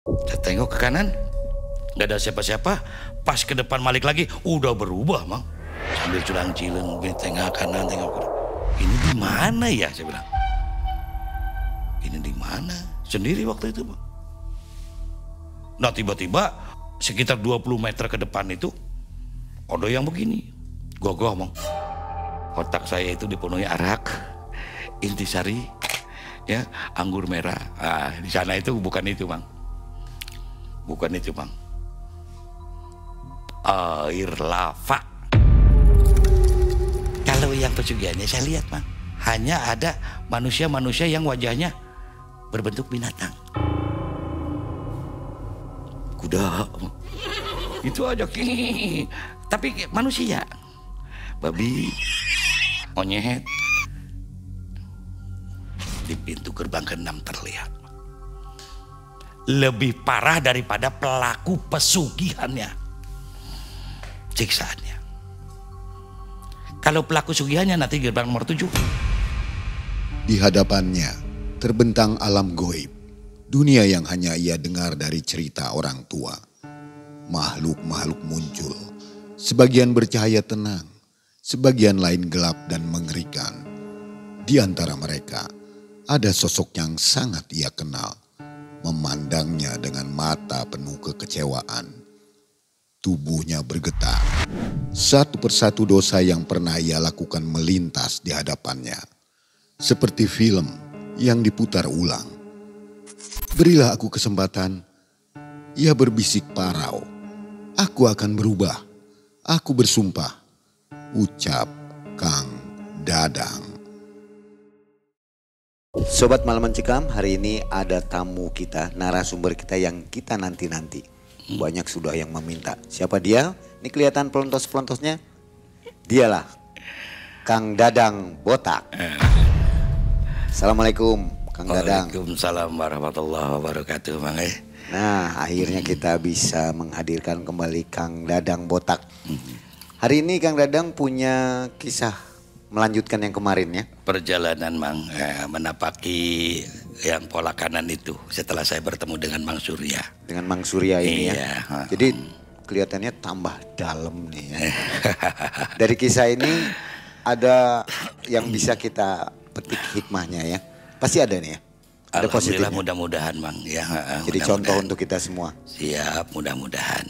Saya tengok ke kanan, nggak ada siapa-siapa. Pas ke depan balik lagi, udah berubah, Mang. Sambil culang-cileng, tengah kanan, tengok kiri. Ini di mana ya? Saya bilang. Ini di mana? Sendiri waktu itu, Bang. Nah, tiba-tiba sekitar 20 meter ke depan itu ada yang begini. Gogoh, Bang. Otak saya itu dipenuhi arak, intisari, ya, anggur merah. Nah, di sana itu bukan itu, Bang. Bukan itu, Bang. Air lava. Kalau yang pesugihannya saya lihat, Bang, hanya ada manusia-manusia yang wajahnya berbentuk binatang. Kuda. Itu aja. Tapi manusia. Babi, monyet. Di pintu gerbang ke-6 terlihat. Lebih parah daripada pelaku pesugihannya. Siksaannya. Kalau pelaku sugihannya nanti gerbang nomor 7. Di hadapannya terbentang alam goib. Dunia yang hanya ia dengar dari cerita orang tua. Makhluk-makhluk muncul. Sebagian bercahaya tenang. Sebagian lain gelap dan mengerikan. Di antara mereka ada sosok yang sangat ia kenal. Memandangnya dengan mata penuh kekecewaan. Tubuhnya bergetar. Satu persatu dosa yang pernah ia lakukan melintas di hadapannya. Seperti film yang diputar ulang. Berilah aku kesempatan. Ia berbisik parau. Aku akan berubah. Aku bersumpah. Ucap Kang Dadang. Sobat Malam Mencekam, hari ini ada tamu kita, narasumber kita yang kita nanti-nanti. Banyak sudah yang meminta. Siapa dia? Ini kelihatan pelontos-pelontosnya. Dialah Kang Dadang Botak. Assalamualaikum Kang Dadang. Waalaikumsalam warahmatullahi wabarakatuh, Bang. Nah, akhirnya kita bisa menghadirkan kembali Kang Dadang Botak. Hari ini Kang Dadang punya kisah melanjutkan yang kemarin ya. Perjalanan, Mang, menapaki yang pola kanan itu setelah saya bertemu dengan Mang Surya. Dengan Mang Surya ini iya, ya. Jadi kelihatannya tambah dalam nih ya. Dari kisah ini ada yang bisa kita petik hikmahnya ya. Pasti ada nih ya. Ada Alhamdulillah, positifnya. mudah-mudahan, Mang. Ya, Jadi contoh untuk kita semua. Siap, mudah-mudahan.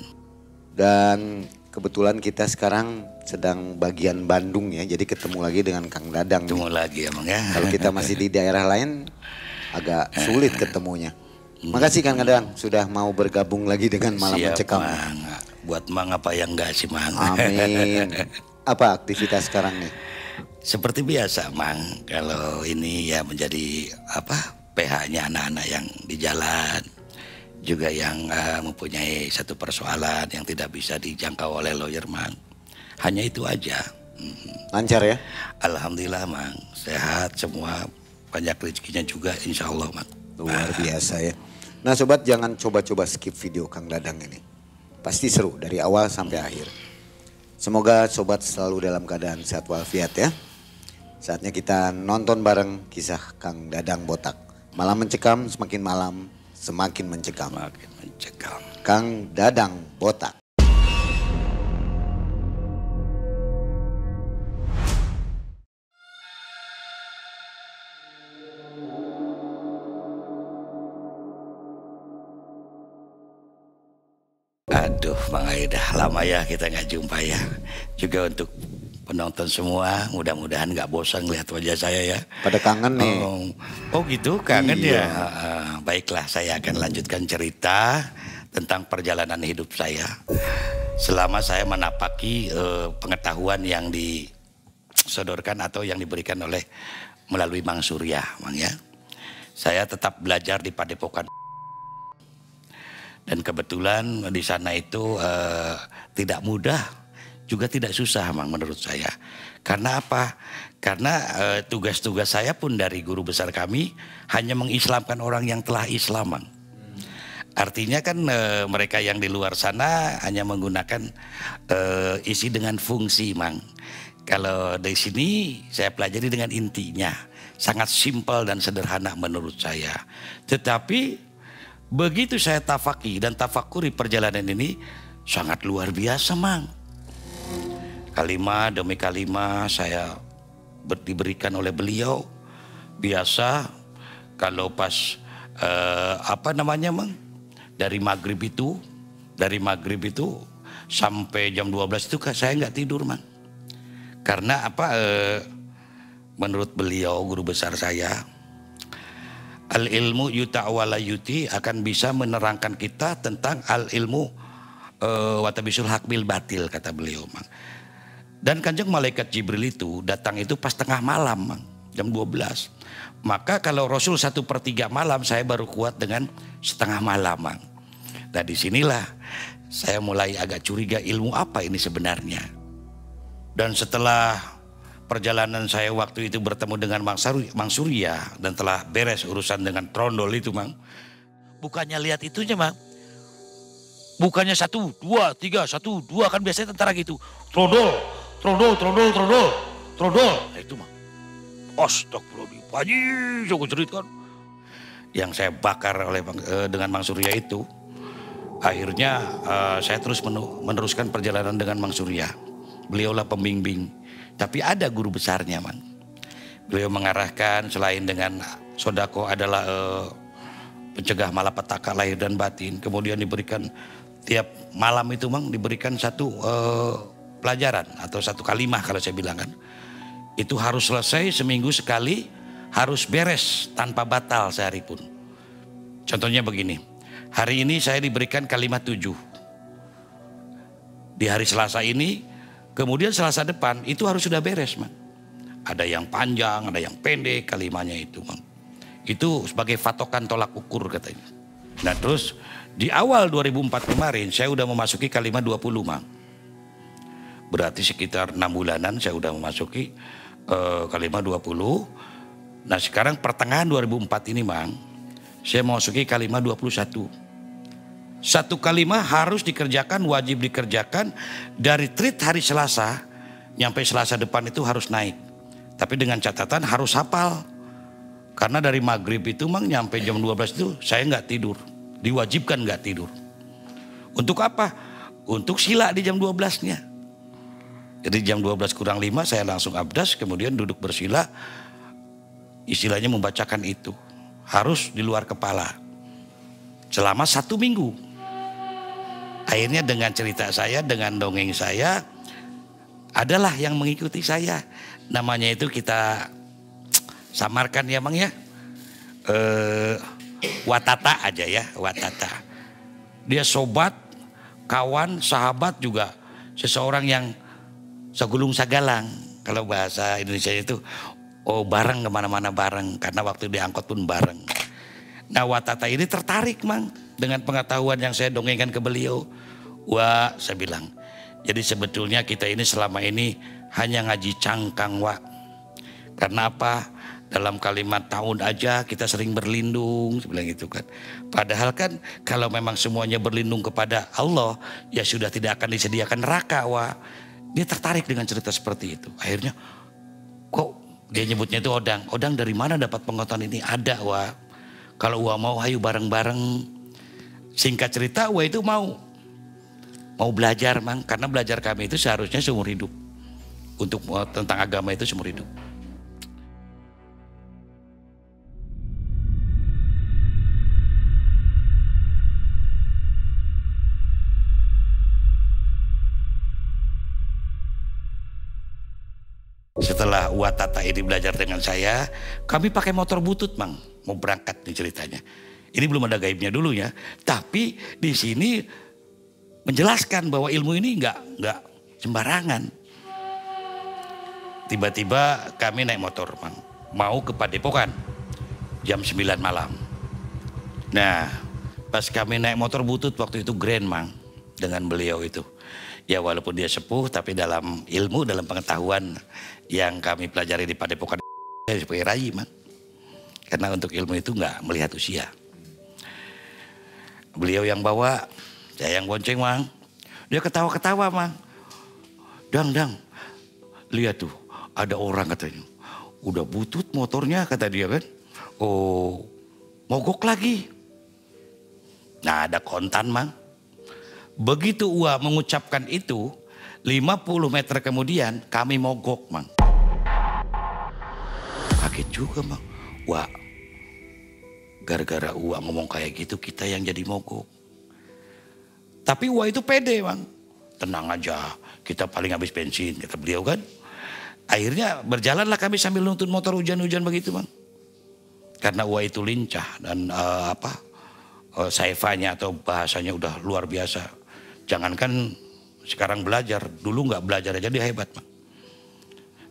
Dan kebetulan kita sekarang sedang bagian Bandung ya. Jadi ketemu lagi dengan Kang Dadang. Ketemu lagi ya, Mang ya. Kalau kita masih di daerah lain agak sulit ketemunya. Makasih Kang Dadang sudah mau bergabung lagi dengan Malam Siap, Mencekam. Mang. Buat Mang apa yang enggak sih, Mang? Amin. Apa aktivitas sekarang nih? Seperti biasa, Mang. Kalau ini ya menjadi PH-nya anak-anak yang di jalan. Juga yang mempunyai satu persoalan yang tidak bisa dijangkau oleh lawyer, Mang. Hanya itu aja. Lancar ya? Alhamdulillah, Mang. Sehat semua. Banyak rezekinya juga, insya Allah, Mang. Luar biasa ya. Nah sobat, jangan coba-coba skip video Kang Dadang ini. Pasti seru dari awal sampai akhir. Semoga sobat selalu dalam keadaan sehat walafiat ya. Saatnya kita nonton bareng kisah Kang Dadang Botak. Malam Mencekam, semakin malam semakin mencekam. Makin mencekam. Kang Dadang Botak. Aduh, Bang Aida, lama ya kita nggak jumpa ya. Juga untuk penonton semua, mudah-mudahan nggak bosan lihat wajah saya ya. Pada kangen nih. Oh gitu, kangen Iya. ya. Baiklah, saya akan lanjutkan cerita tentang perjalanan hidup saya. Selama saya menapaki pengetahuan yang disodorkan atau yang diberikan oleh melalui Mang Surya, Mang ya. Saya tetap belajar di Padepokan. Dan kebetulan di sana itu tidak mudah, juga tidak susah, Mang, menurut saya. Karena apa? Karena tugas-tugas saya pun dari guru besar kami hanya mengislamkan orang yang telah Islam, Mang. Artinya kan mereka yang di luar sana hanya menggunakan isi dengan fungsi, Mang. Kalau di sini saya pelajari dengan intinya. Sangat simpel dan sederhana menurut saya. Tetapi Begitu saya tafaki dan tafakuri perjalanan ini sangat luar biasa, Mang. Kalimat demi kalimat saya diberikan oleh beliau. Biasa kalau pas Mang, dari maghrib itu sampai jam 12 itu saya nggak tidur, Mang. Karena menurut beliau, guru besar saya, al ilmu yuta wala yuti, akan bisa menerangkan kita tentang al ilmu watabisul haq bil batil, kata beliau, Mang. Dan kanjeng malaikat Jibril itu datang itu pas tengah malam, Mang, jam 12. Maka kalau Rasul 1/3 malam, saya baru kuat dengan setengah malam, Mang. Nah disinilah saya mulai agak curiga, ilmu apa ini sebenarnya. Dan setelah perjalanan saya waktu itu bertemu dengan Mang Surya dan telah beres urusan dengan trondol itu, Mang. Bukannya lihat itunya, Mang. Bukannya 1, 2, 3, 1, 2, kan biasanya tentara gitu. Trondol. Nah itu, Mang. Astagfirullahaladzim, Haji, aku ceritakan. Yang saya bakar dengan Mang Surya itu, akhirnya saya terus meneruskan perjalanan dengan Mang Surya. Beliaulah pembimbing. Tapi ada guru besarnya, Mang. Beliau mengarahkan selain dengan sodako adalah pencegah malapetaka lahir dan batin. Kemudian diberikan tiap malam itu, Mang, diberikan satu pelajaran atau satu kalimah kalau saya bilang kan. Itu harus selesai seminggu sekali, harus beres tanpa batal sehari pun. Contohnya begini, hari ini saya diberikan kalimat 7. Di hari Selasa ini, kemudian Selasa depan itu harus sudah beres, Mang. Ada yang panjang, ada yang pendek kalimatnya itu, Mang. Itu sebagai patokan tolak ukur katanya. Nah terus di awal 2004 kemarin saya udah memasuki kalimat 20, Mang. Berarti sekitar 6 bulanan saya udah memasuki kalimat 20. Nah sekarang pertengahan 2004 ini, Mang, saya memasuki kalimat 21. Satu kalimat harus dikerjakan, wajib dikerjakan dari trit hari Selasa nyampe Selasa depan itu harus naik. Tapi dengan catatan harus hafal. Karena dari maghrib itu, Mang, nyampe jam 12 itu saya nggak tidur. Diwajibkan nggak tidur. Untuk apa? Untuk sila di jam 12-nya. Jadi jam 12 kurang 5 saya langsung abdas, kemudian duduk bersila. Istilahnya membacakan itu. Harus di luar kepala. Selama 1 minggu. Akhirnya dengan cerita saya, dengan dongeng saya, adalah yang mengikuti saya. Namanya itu kita samarkan ya, Mang ya. Watata aja ya, Watata. Dia sobat, kawan, sahabat juga. Seseorang yang segulung sagalang. Kalau bahasa Indonesia itu, bareng kemana-mana bareng. Karena waktu diangkut pun bareng. Nah Watata ini tertarik, Mang, dengan pengetahuan yang saya dongengkan ke beliau. Wah, saya bilang, jadi sebetulnya kita ini selama ini hanya ngaji cangkang, Wak. Karena apa? Dalam kalimat tahun aja kita sering berlindung, saya bilang gitu kan. Padahal kan kalau memang semuanya berlindung kepada Allah, ya sudah tidak akan disediakan neraka, Wak. Dia tertarik dengan cerita seperti itu. Akhirnya, kok dia nyebutnya itu Odang. Odang dari mana dapat pengetahuan ini? Ada, Wak. Kalau Wak mau, ayo bareng-bareng. Singkat cerita, Wak itu mau belajar, Mang. Karena belajar kami itu seharusnya seumur hidup. Untuk tentang agama itu seumur hidup. Setelah Watata ini belajar dengan saya, kami pakai motor butut, Mang, mau berangkat nih ceritanya. Ini belum ada gaibnya dulu ya, tapi di sini menjelaskan bahwa ilmu ini nggak sembarangan. Tiba-tiba kami naik motor, Mang, mau ke Padepokan jam 9 malam. Nah, pas kami naik motor butut waktu itu Grand, Mang, dengan beliau itu. Ya walaupun dia sepuh, tapi dalam ilmu, dalam pengetahuan yang kami pelajari di Padepokan sebagai rai, Mang. Karena untuk ilmu itu nggak melihat usia. Beliau yang bawa, saya yang bonceng, Mang. Dia ketawa-ketawa, Mang. Dang, lihat tuh, ada orang katanya. Udah butut motornya, kata dia kan. Oh, mogok lagi. Nah ada kontan mang. Begitu Ua mengucapkan itu, 50 meter kemudian kami mogok mang. Kaget juga mang. Wah, gara-gara Ua ngomong kayak gitu kita yang jadi mogok. Tapi Ua itu pede mang. Tenang aja, kita paling habis bensin kata beliau kan. Akhirnya berjalanlah kami sambil nuntun motor hujan-hujan begitu bang. Karena Ua itu lincah dan saifanya atau bahasanya udah luar biasa. Jangankan sekarang belajar, dulu nggak belajar aja dia hebat bang.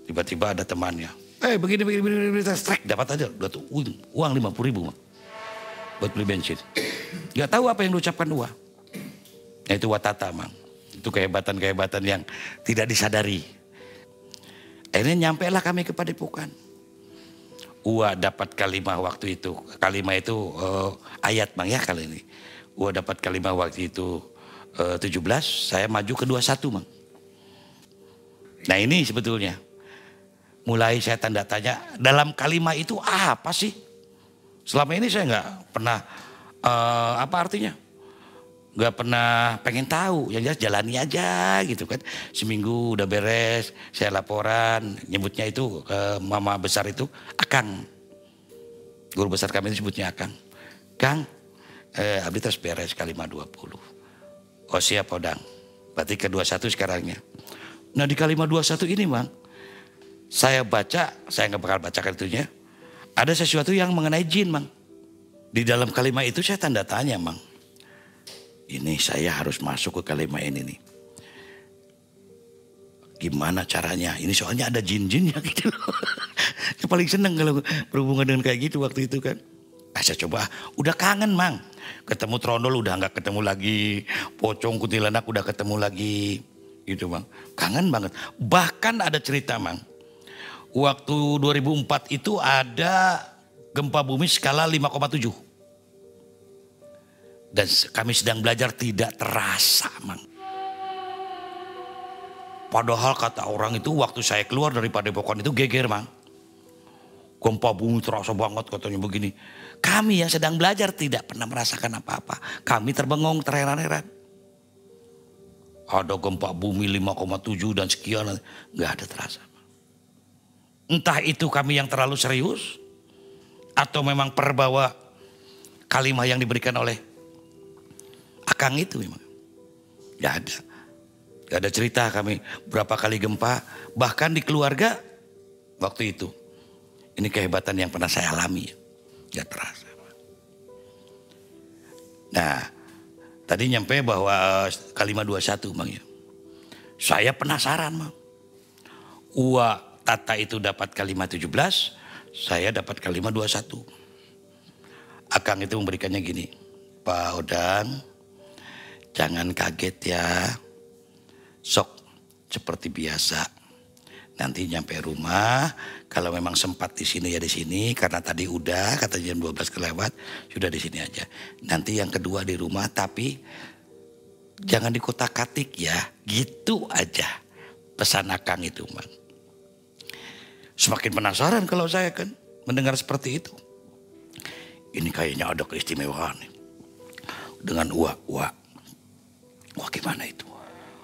Tiba-tiba ada temannya, begini, strike dapat aja, udah tuh uang 50.000 bang. Buat beli bensin. Gak tahu apa yang diucapkan Ua. Nah itu Watata bang. Itu kehebatan-kehebatan yang tidak disadari. Akhirnya nyampe lah kami ke Padepokan. Ua dapat kalimah waktu itu. Kalimah itu ayat bang ya kali ini. Ua dapat kalimah waktu itu 17, saya maju ke 21 bang. Nah ini sebetulnya. Mulai saya tanda tanya dalam kalimah itu apa sih? Selama ini saya nggak pernah apa artinya? Nggak pernah pengen tahu. Yang jelas jalani aja gitu kan. Seminggu udah beres, saya laporan. Nyebutnya itu mama besar itu Akang. Guru besar kami itu sebutnya Akang. Kang, abdi terus beres kalimah 20. Oh siap Odang. Berarti ke 21 sekarangnya. Nah di kalimah 21 ini bang. Saya baca, saya nggak bakal bacakan itunya. Ada sesuatu yang mengenai jin bang. Di dalam kalimah itu saya tanda tanya bang. Ini saya harus masuk ke kalimah ini nih. Gimana caranya? Ini soalnya ada jin-jinnya gitu loh. Saya paling seneng kalau berhubungan dengan kayak gitu waktu itu kan. Saya coba, udah kangen mang. Ketemu trondol udah nggak ketemu lagi. Pocong kuntilanak udah ketemu lagi. Gitu bang. Kangen banget. Bahkan ada cerita mang. Waktu 2004 itu ada gempa bumi skala 5,7. Dan kami sedang belajar tidak terasa mang. Padahal kata orang itu waktu saya keluar dari Padepokan itu geger mang. Gempa bumi terasa banget katanya begini. Kami yang sedang belajar tidak pernah merasakan apa-apa. Kami terbengong terheran-heran. Ada gempa bumi 5,7 dan sekian. Gak ada terasa. Entah itu kami yang terlalu serius. Atau memang perbawa kalimah yang diberikan oleh Akang itu memang. Gak ada. Gak ada cerita kami berapa kali gempa. Bahkan di keluarga waktu itu. Ini kehebatan yang pernah saya alami. Gak terasa. Nah tadi nyampe bahwa kalimah 21 bang ya. Saya penasaran bang. Ua Tata itu dapat kalimah 17. Saya dapat kalimah 21. Akang itu memberikannya gini. Pak Odang. Jangan kaget ya. Sok seperti biasa. Nanti nyampe rumah. Kalau memang sempat di sini ya di sini. Karena tadi udah kata jam 12 kelewat. Sudah di sini aja. Nanti yang kedua di rumah. Tapi jangan dikotak-katik ya. Gitu aja. Pesan Akang itu bang. Semakin penasaran kalau saya kan mendengar seperti itu. Ini kayaknya ada keistimewaan nih. Dengan Ua gimana itu?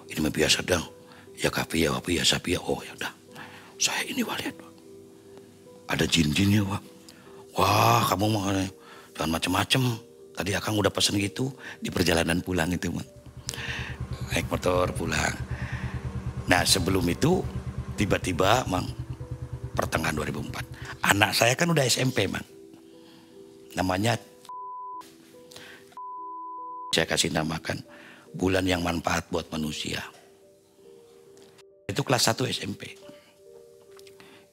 Ini mah biasa dong. Ya kapi ya wapi ya sapi ya. Oh ya udah. Saya ini lihat. Ada jin-jinnya Wak. Wah kamu mah jangan macem-macem. Tadi Akang udah pesen gitu. Di perjalanan pulang itu man. Naik motor pulang. Nah sebelum itu tiba-tiba mang. Pertengahan 2004. Anak saya kan udah SMP man. Namanya saya kasih namakan bulan yang manfaat buat manusia. Itu kelas 1 SMP.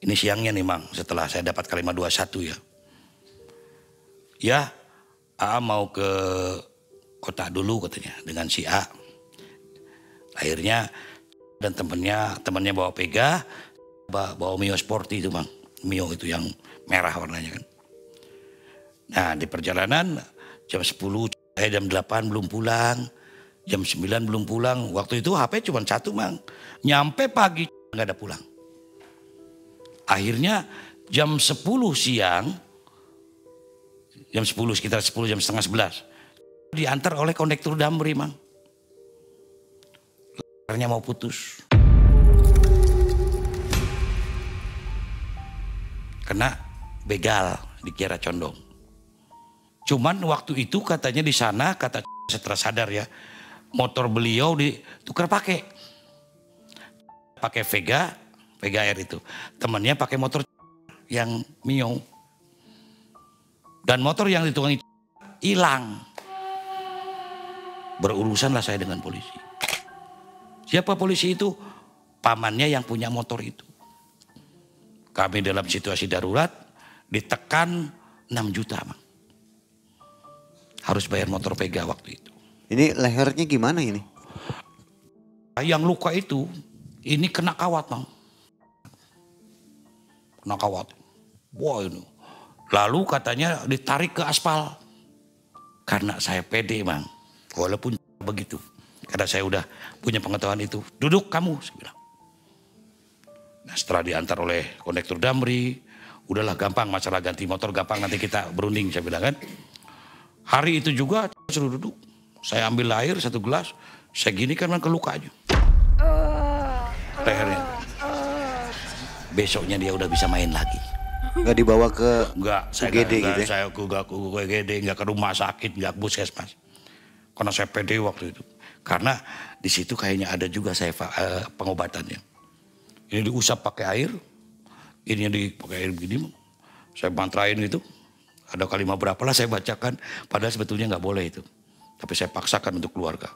Ini siangnya nih mang. Setelah saya dapat kalimah 21 ya. Ya A mau ke kota dulu katanya. Dengan si A. Akhirnya dan temennya bawa Pega. Bawa Mio Sporty itu bang. Mio itu yang merah warnanya kan. Nah di perjalanan jam 10, jam 8 belum pulang. Jam 9 belum pulang. Waktu itu HP cuma 1 bang. Nyampe pagi gak ada pulang. Akhirnya jam 10 siang. Jam 10 sekitar 10 jam setengah 11. diantar oleh kondektur Damri, Mang. Lehernya mau putus. Kena begal, dikira condong. Cuman waktu itu katanya di sana, kata setelah sadar ya, motor beliau ditukar pakai Vega R itu. Temannya pakai motor yang Mio. Dan motor yang ditukang hilang. Berurusanlah saya dengan polisi. Siapa polisi itu? Pamannya yang punya motor itu. Kami dalam situasi darurat ditekan 6 juta, Mang. Harus bayar motor Vega waktu itu. Ini lehernya gimana ini? Yang luka itu, ini kena kawat, Mang. Kena kawat. Wah ini. Lalu katanya ditarik ke aspal. Karena saya pede, Mang. Walaupun begitu. Karena saya udah punya pengetahuan itu. Duduk kamu, saya bilang. Nah setelah diantar oleh kondektur Damri, udahlah gampang masalah ganti motor, gampang nanti kita berunding, saya bilang kan. Hari itu juga suruh duduk. Saya ambil air 1 gelas, saya gini kan ke luka aja. Lehernya. Besoknya dia udah bisa main lagi. Nggak dibawa ke UGD gitu ya? Saya ke UGD, nggak ke rumah sakit, nggak puskesmas. Karena saya pede waktu itu. Karena di situ kayaknya ada juga saya pengobatannya. Ini diusap pakai air, ini dipakai air begini. Saya mantrain itu, ada kalimat berapa lah saya bacakan. Padahal sebetulnya nggak boleh itu. Tapi saya paksakan untuk keluarga.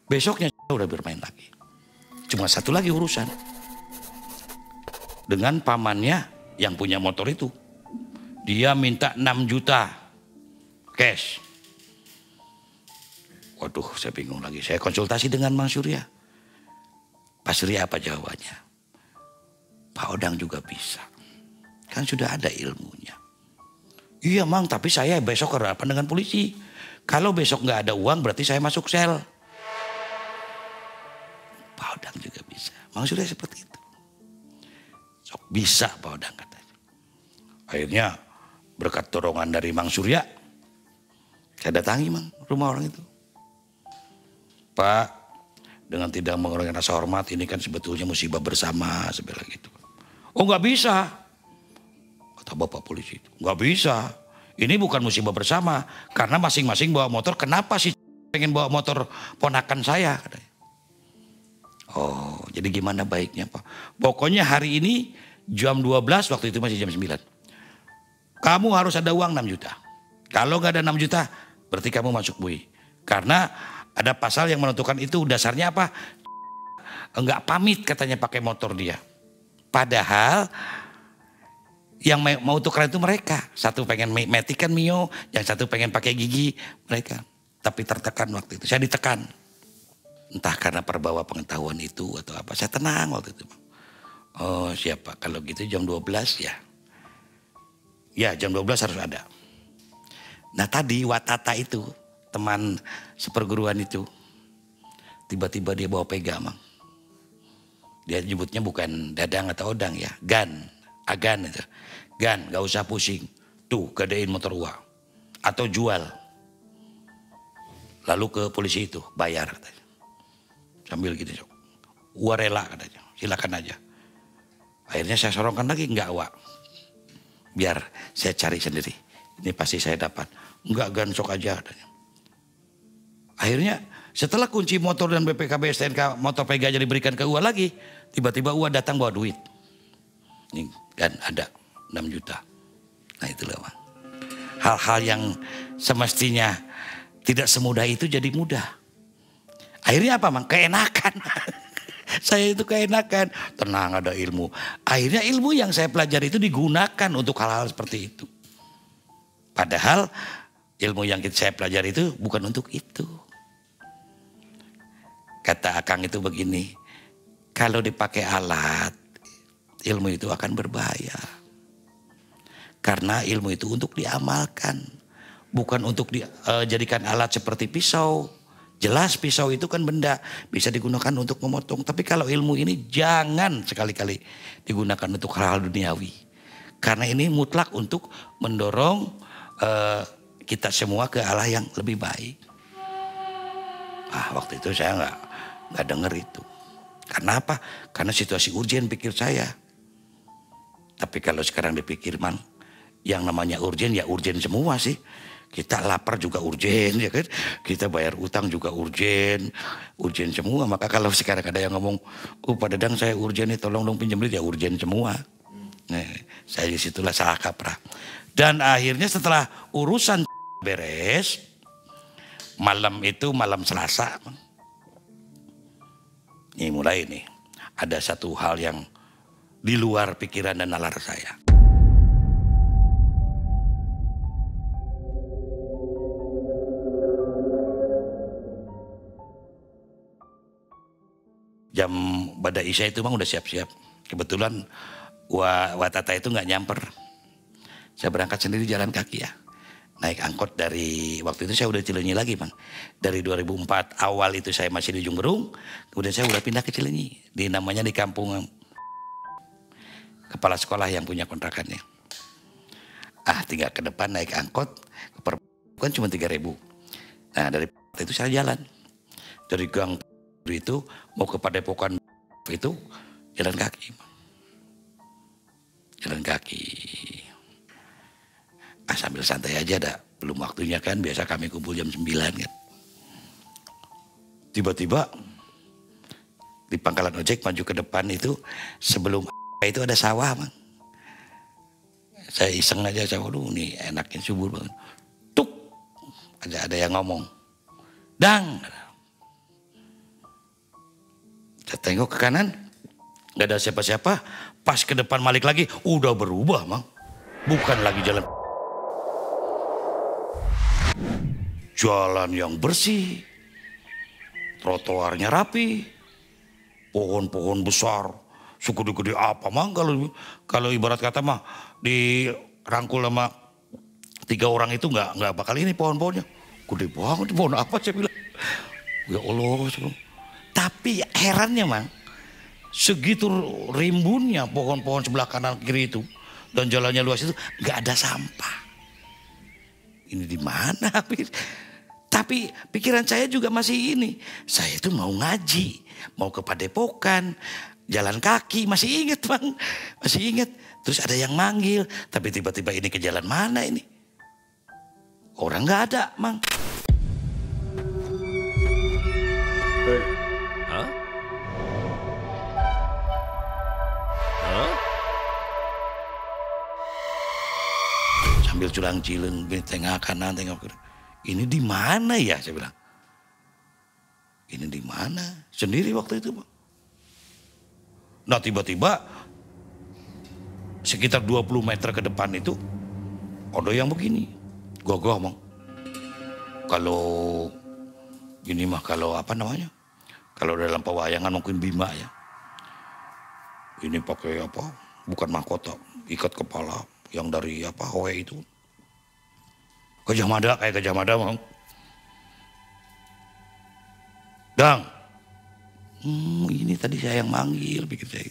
Besoknya udah bermain lagi. Cuma satu lagi urusan. Dengan pamannya yang punya motor itu. Dia minta 6 juta cash. Waduh saya bingung lagi. Saya konsultasi dengan Mang Surya. Pak Surya apa jawabannya? Pak Odang juga bisa. Kan sudah ada ilmunya. Iya Mang, tapi saya besok hadapan dengan polisi. Kalau besok nggak ada uang berarti saya masuk sel. Pak Odang juga bisa. Mang Surya seperti itu. Sok bisa Pak Odang katanya. Akhirnya berkat dorongan dari Mang Surya, saya datangi Mang rumah orang itu. Pak, dengan tidak mengurangi rasa hormat, ini kan sebetulnya musibah bersama, sebelah gitu. Oh nggak bisa, kata bapak polisi itu. Nggak bisa, ini bukan musibah bersama, karena masing-masing bawa motor. Kenapa sih pengen bawa motor ponakan saya? Katanya. Oh, jadi gimana baiknya Pak? Pokoknya hari ini jam 12, waktu itu masih jam 9. Kamu harus ada uang 6 juta. Kalau nggak ada 6 juta, berarti kamu masuk bui. Karena ada pasal yang menentukan itu, dasarnya apa? Enggak pamit katanya pakai motor dia. Padahal yang mau tukeran itu mereka. Satu pengen Matic kan Mio, yang satu pengen pakai gigi mereka. Tapi tertekan waktu itu, saya ditekan. Entah karena perbawa pengetahuan itu atau apa, saya tenang waktu itu. Oh siapa, kalau gitu jam 12 ya. Ya jam 12 harus ada. Nah tadi Watata itu, teman seperguruan itu, tiba-tiba dia bawa Vega Mang. Dia nyebutnya bukan Dadang atau Odang ya, Agan itu. Gan, gak usah pusing. Tuh gadein motor uang. Atau jual. Lalu ke polisi itu, bayar katanya. Sambil gitu, Uwa rela katanya, silakan aja. Akhirnya saya sorongkan lagi, enggak Wak. Biar saya cari sendiri. Ini pasti saya dapat. Enggak Gan, sok aja katanya. Akhirnya setelah kunci motor dan BPKB STNK motor Vega jadi diberikan ke Uwa lagi. Tiba-tiba Uwa datang bawa duit. Ini kan ada 6 juta. Nah itulah Bang. Hal-hal yang semestinya tidak semudah itu jadi mudah. Akhirnya apa Mang? Keenakan. Saya itu keenakan. Tenang ada ilmu. Akhirnya ilmu yang saya pelajari itu digunakan untuk hal-hal seperti itu. Padahal ilmu yang saya pelajari itu bukan untuk itu. Kata Akang itu begini, kalau dipakai alat, ilmu itu akan berbahaya. Karena ilmu itu untuk diamalkan, bukan untuk dijadikan alat seperti pisau. Jelas pisau itu kan benda, bisa digunakan untuk memotong. Tapi kalau ilmu ini jangan sekali-kali digunakan untuk hal-hal duniawi. Karena ini mutlak untuk mendorong kita semua ke arah yang lebih baik. Waktu itu saya nggak denger itu. Karena apa? Karena situasi urgen pikir saya. Tapi kalau sekarang dipikir man, yang namanya urgen ya urgen semua sih. Kita lapar juga urgen ya kan. Kita bayar utang juga urgen semua. Maka kalau sekarang ada yang ngomong, Pak Dadang saya urgen nih tolong dong pinjam duit, ya urgen semua. Nah, saya disitulah salah kaprah. Dan akhirnya setelah urusan beres, malam itu malam Selasa. Ini mulai nih, ada satu hal yang di luar pikiran dan nalar saya. Jam pada Isya itu udah siap-siap. Kebetulan Watata itu nggak nyamper. Saya berangkat sendiri jalan kaki ya. Naik angkot dari, waktu itu saya udah Cileunyi lagi Bang. Dari 2004 awal itu saya masih di Junggerung. Kemudian saya udah pindah ke Cileunyi. Namanya di kampung kepala sekolah yang punya kontrakannya. Tinggal ke depan naik angkot. Kan cuma 3.000. Nah dari itu saya jalan. Dari gang itu mau ke Padepokan itu jalan kaki. Jalan kaki. Sambil santai aja dah. Belum waktunya kan, biasa kami kumpul jam 9 kan. Tiba-tiba di pangkalan ojek maju ke depan itu, sebelum itu ada sawah Bang. Saya iseng aja, saya waduh nih enaknya subur banget. Tuk, ada yang ngomong. Dang. Saya tengok ke kanan, gak ada siapa-siapa. Pas ke depan balik lagi, udah berubah Bang. Bukan lagi jalan. Jalan yang bersih. Trotoarnya rapi. Pohon-pohon besar. Segede-gede apa Bang. Kalau ibarat kata mah dirangkul sama 3 orang itu nggak bakal ini pohon-pohonnya. Gede banget, pohon apa saya bilang. Ya Allah. Tapi herannya Mang, segitu rimbunnya pohon-pohon sebelah kanan kiri itu dan jalannya luas itu nggak ada sampah. Ini di mana? Tapi pikiran saya juga masih ini. Saya itu mau ngaji, mau ke Padepokan, jalan kaki, masih inget Bang, masih inget. Terus ada yang manggil, tapi tiba-tiba ini ke jalan mana ini? Orang nggak ada Mang. Sambil culang cileng, tengah kanan, tengah kiri. Ini di mana ya saya bilang. Ini di mana? Sendiri waktu itu Bang. Nah tiba-tiba sekitar 20 meter ke depan itu ada yang begini. Gagah Bang. Kalau ini mah kalau apa namanya? Kalau dalam pewayangan mungkin Bima ya. Ini pakai apa? Bukan mahkota, ikat kepala. Yang dari apa Hoe itu Gajah Mada, kayak Gajah Mada Bang. Dang, ini tadi saya yang manggil, pikir saya.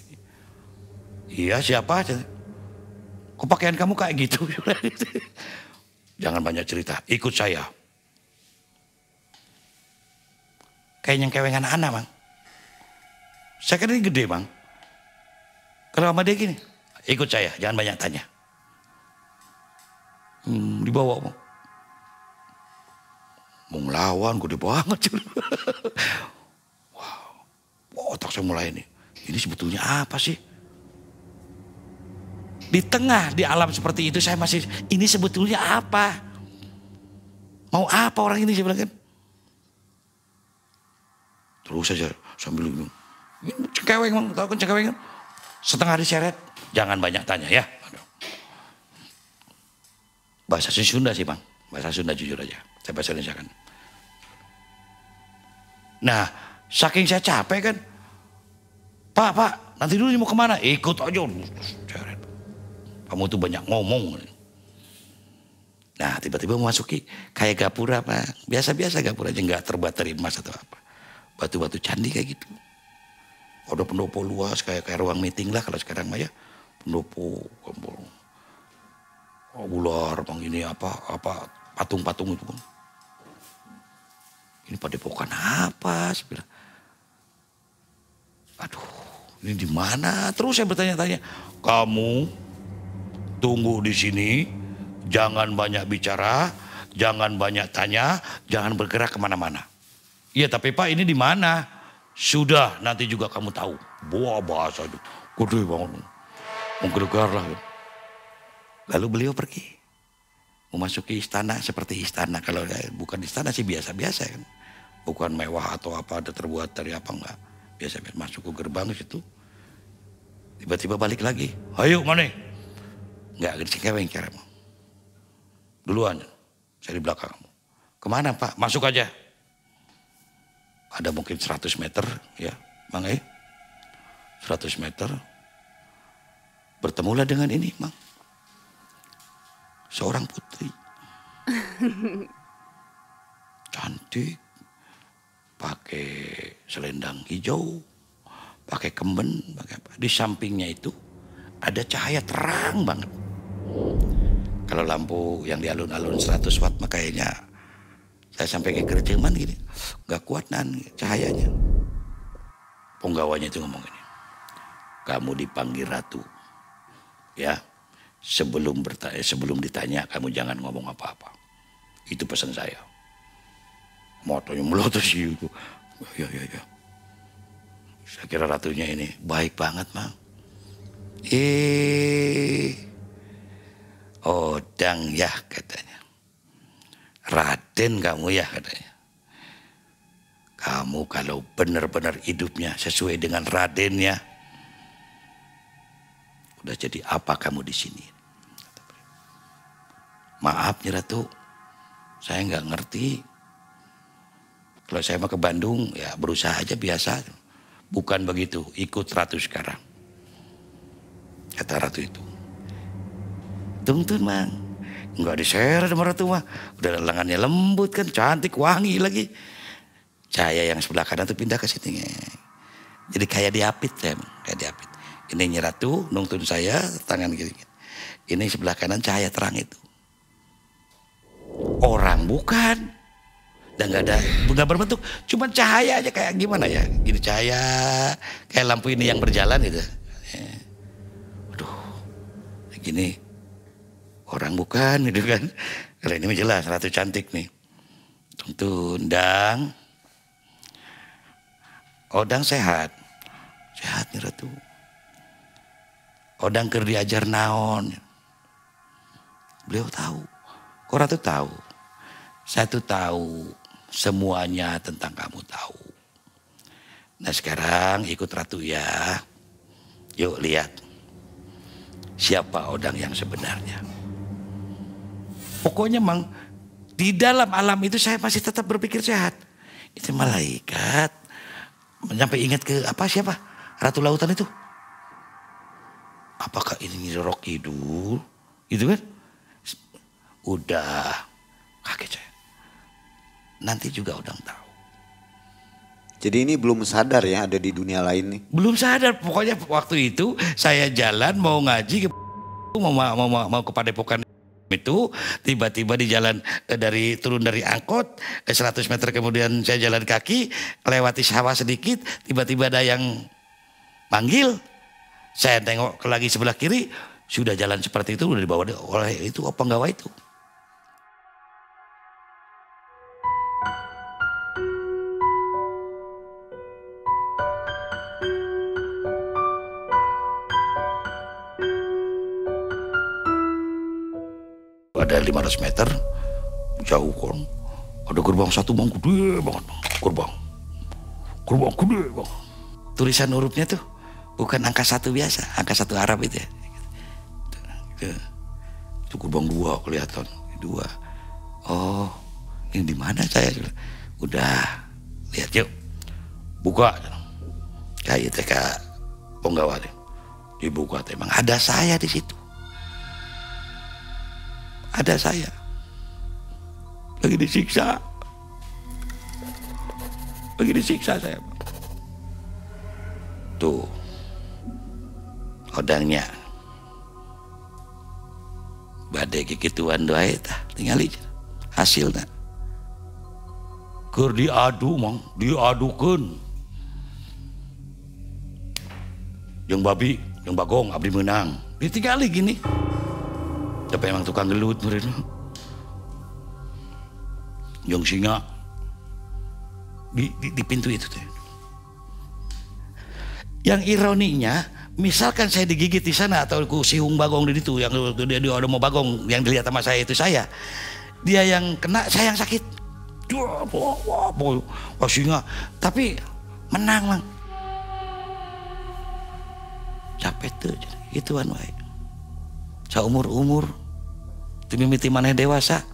Iya siapa? Kok pakaian kamu kayak gitu? Jangan banyak cerita, ikut saya. Kayak yang kewengan anak Bang. Saya kan ini gede Bang. Kalau sama dia gini, ikut saya, jangan banyak tanya. Dibawa Bang. Mau ngelawan gede banget. Wow, otak saya mulai ini. Ini sebetulnya apa sih? Di tengah, di alam seperti itu saya masih, ini sebetulnya apa? Mau apa orang ini saya bilang kan? Terus saja sambil bingung. Cengkeweng Bang, tahu kan cengkeweng kan? Setengah diseret, jangan banyak tanya ya. Bahasa Sunda sih Bang, bahasa Sunda jujur aja. Saya bahasa Indonesia kan. Nah, saking saya capek kan. Pak, nanti dulu mau kemana? Ikut aja. Kamu tuh banyak ngomong. Nah, tiba-tiba memasuki kayak gapura Pak. Biasa-biasa gapura aja, nggak terbuat dari emas atau apa. Batu-batu candi kayak gitu. Ada pendopo luas kayak ruang meeting lah kalau sekarang mah ya. Pendopo, ular Bang ini apa patung-patung itu. Ini padepokan apa? Saya bilang, aduh, ini di mana? Terus saya bertanya-tanya, kamu tunggu di sini, jangan banyak bicara, jangan banyak tanya, jangan bergerak kemana-mana. Iya, tapi Pak, ini di mana? Sudah, nanti juga kamu tahu. Buah bahasa itu, gede banget, menggelegar lah. Lalu beliau pergi, memasuki istana seperti istana. Kalau bukan istana sih biasa-biasa kan. Bukan mewah atau apa, ada terbuat dari apa enggak. Biasa-biasa masuk ke gerbang situ. Tiba-tiba balik lagi. Ayo mana? Enggak, cengkeweng-cengkeweng. Duluan, saya di belakang kamu. Kemana Pak? Masuk aja. Ada mungkin 100 meter ya, Mang 100 meter. Bertemulah dengan ini, Mang. Seorang putri. Cantik. Pakai selendang hijau. Pakai kemben. Pakai apa. Di sampingnya itu ada cahaya terang banget. Kalau lampu yang di alun-alun 100 watt mah kayaknya saya sampai ke kerjaman gini. Gak kuat cahayanya. Penggawanya itu ngomong gini. Kamu dipanggil ratu. Ya. Sebelum ditanya kamu jangan ngomong apa-apa. Itu pesan saya. Motonya melotot sih itu. Ya. Saya kira ratunya ini baik banget, Mang. Odang ya katanya. Raden kamu ya katanya. Kamu kalau benar-benar hidupnya sesuai dengan Radennya. Udah jadi apa kamu di sini? Maaf Nyi Ratu, saya nggak ngerti. Kalau saya mau ke Bandung ya berusaha aja biasa. Bukan begitu, ikut Ratu sekarang. Kata Ratu itu. Tunggu Mang, nggak di-share sama Ratu mah. Udah lengannya lembut kan, cantik, wangi lagi. Cahaya yang sebelah kanan tuh pindah ke sini. Jadi kayak diapit ya, kayak diapit. Ini Nyi Ratu nuntun saya tangan gini. Ini sebelah kanan cahaya terang itu. Orang bukan. Dan nggak berbentuk. Cuma cahaya aja kayak gimana ya. Gini cahaya kayak lampu ini yang berjalan gitu. Aduh. Gini. Orang bukan gitu kan. Kalau ini jelas Ratu cantik nih. Tuntun Dang. Odang sehat. Sehat nih Ratu. Odang keur diajar naon. Beliau tahu. Kok Ratu tahu? Saya tuh tahu semuanya tentang kamu tahu. Nah sekarang ikut Ratu ya. Yuk lihat. Siapa Odang yang sebenarnya. Pokoknya Mang. Di dalam alam itu saya masih tetap berpikir sehat. Itu malaikat. Sampai ingat ke apa siapa? Ratu Lautan itu. Apakah ini Roro Kidul? Gitu kan? Udah kaget saya. Nanti juga Odang tahu. Jadi ini belum sadar ya ada di dunia lain nih? Belum sadar. Pokoknya waktu itu saya jalan mau ngaji mau ke Padepokan itu. Tiba-tiba di jalan turun dari angkot 100 meter kemudian saya jalan kaki. Lewati sawah sedikit. Tiba-tiba ada yang manggil. Saya tengok lagi sebelah kiri. Sudah jalan seperti itu. Udah dibawa oleh itu penggawa itu. Ada 500 meter jauh kan. Ada gerbang satu Bang, gede banget Bang. Gerbang gede Bang. Tulisan hurufnya tuh bukan angka 1 biasa, angka 1 Arab itu ya. Itu gerbang 2 kelihatan, 2. Oh, ini di mana saya? Udah, lihat yuk. Buka. Kayak TK penggawa deh. Dibuka emang ada saya di situ. Ada saya. Lagi disiksa. Lagi disiksa saya. Tuh. Odangnya. Badai kekituan doa eta. Tinggal aja. hasilnya. Keur diadu mang, diadukeun. Yang babi, yang bagong, abdi menang. Ditinggali gini. Tapi emang tukang gelut mereka. Yang singa di pintu itu tuh. Yang ironinya, misalkan saya digigit di sana atau ku siung bagong di situ, yang dia ada mau bagong yang dilihat sama saya itu saya. Dia yang kena, saya yang sakit. Wah singa, tapi menang mang. Capek tuh, ituan wae. Saumur-umur, timimiti maneh dewasa,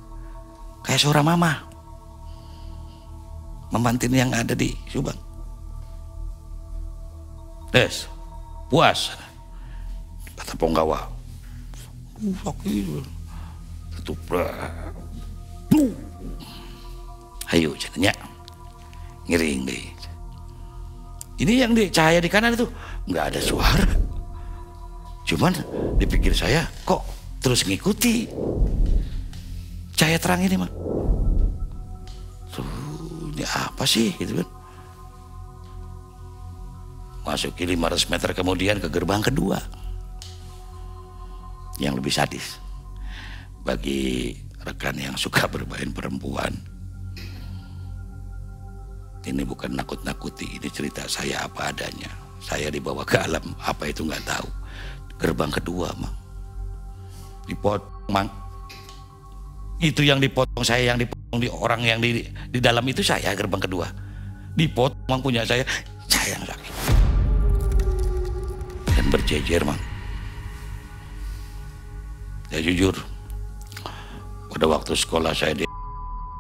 kayak seorang mama. Memantin yang ada di Subang. Des, puas. Kata penggawa. Sakit. Tutup. Ayo jadinya. Ngiring deh. Ini yang di cahaya di kanan itu nggak ada suara. Cuman dipikir saya kok terus ngikuti cahaya terang ini mah. Ini apa sih gitu kan. Masuki 500 meter kemudian ke gerbang kedua yang lebih sadis bagi rekan yang suka bermain perempuan. Ini bukan nakut-nakuti, ini cerita saya apa adanya. Saya dibawa ke alam apa itu nggak tahu. Gerbang kedua mang dipotong mang. Itu yang dipotong saya, yang dipotong di orang yang di dalam itu saya. Gerbang kedua dipotong mang punya saya yang sakit dan berjejer mang. Saya jujur pada waktu sekolah saya